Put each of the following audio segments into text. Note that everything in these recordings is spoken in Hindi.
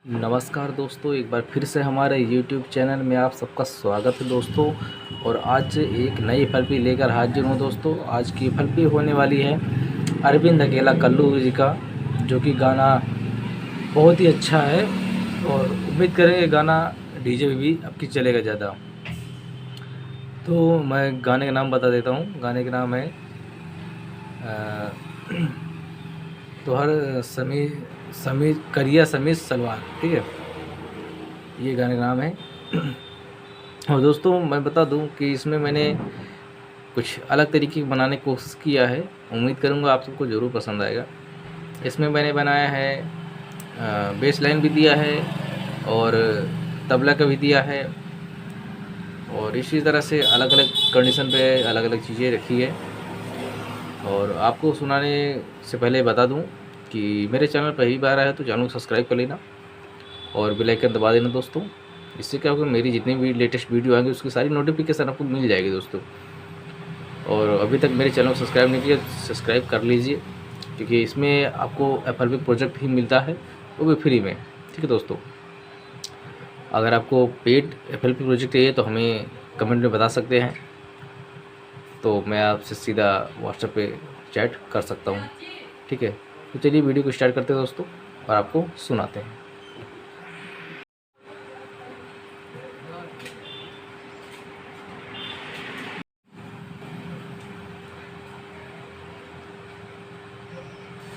नमस्कार दोस्तों, एक बार फिर से हमारे YouTube चैनल में आप सबका स्वागत है दोस्तों। और आज एक नई एफएलपी लेकर हाजिर हूँ दोस्तों। आज की एफएलपी होने वाली है अरविंद अकेला कल्लू जी का, जो कि गाना बहुत ही अच्छा है और उम्मीद करेंगे गाना डीजे में भी आपकी चलेगा ज़्यादा। तो मैं गाने का नाम बता देता हूँ। गाने का नाम है तो हर समीर करिया समीर सलवार, ठीक है, ये गाने का नाम है। और दोस्तों मैं बता दूं कि इसमें मैंने कुछ अलग तरीके की बनाने की कोशिश किया है। उम्मीद करूंगा आप सबको ज़रूर पसंद आएगा। इसमें मैंने बनाया है बेस लाइन भी दिया है और तबला का भी दिया है, और इसी तरह से अलग अलग कंडीशन पे अलग अलग चीज़ें रखी है। और आपको सुनाने से पहले बता दूं कि मेरे चैनल पहली बार आया तो चैनल को सब्सक्राइब कर लेना और बेल आइकन दबा देना दोस्तों। इससे क्या होगा, मेरी जितनी भी लेटेस्ट वीडियो आएंगी उसकी सारी नोटिफिकेशन आपको मिल जाएगी दोस्तों। और अभी तक मेरे चैनल को सब्सक्राइब नहीं किया, सब्सक्राइब कर लीजिए, क्योंकि इसमें आपको एफएलपी प्रोजेक्ट ही मिलता है, वो भी फ्री में, ठीक है दोस्तों। अगर आपको पेड एफएलपी प्रोजेक्ट चाहिए तो हमें कमेंट में बता सकते हैं, तो मैं आपसे सीधा व्हाट्सएप पे चैट कर सकता हूँ, ठीक है। तो चलिए वीडियो को स्टार्ट करते हैं दोस्तों और आपको सुनाते हैं।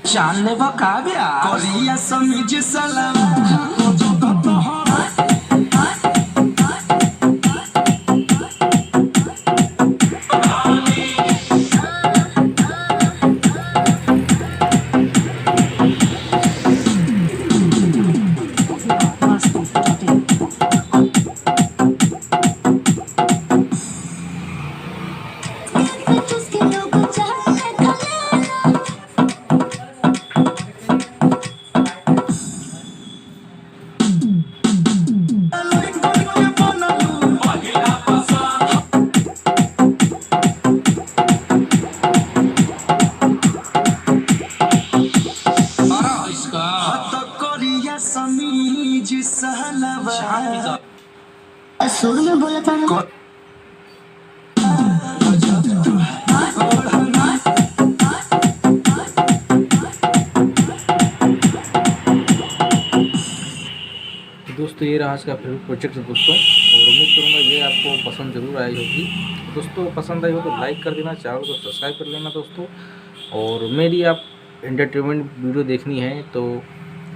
जानने वकाबिया कोरिया समीज सलाम समीज सहलवा सुर में बोला था ना। दोस्तों ये रहा आज का फेवरेट प्रोजेक्ट है दोस्तों, और उम्मीद करूँगा ये आपको पसंद ज़रूर आई होगी। दोस्तों पसंद आई हो तो लाइक कर देना, चैनल को सब्सक्राइब कर लेना दोस्तों। और मेरी आप एंटरटेनमेंट वीडियो देखनी है तो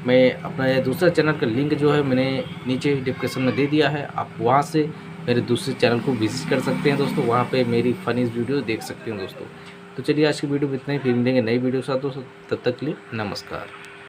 मैं अपना दूसरा चैनल का लिंक जो है मैंने नीचे डिस्क्रिप्शन में दे दिया है, आप वहाँ से मेरे दूसरे चैनल को विजिट कर सकते हैं दोस्तों। वहाँ पे मेरी फनी वीडियो देख सकते हैं दोस्तों। तो चलिए आज की वीडियो में इतना ही, फिर मिलेंगे नई वीडियो के साथ दोस्तों। तब तक के लिए नमस्कार।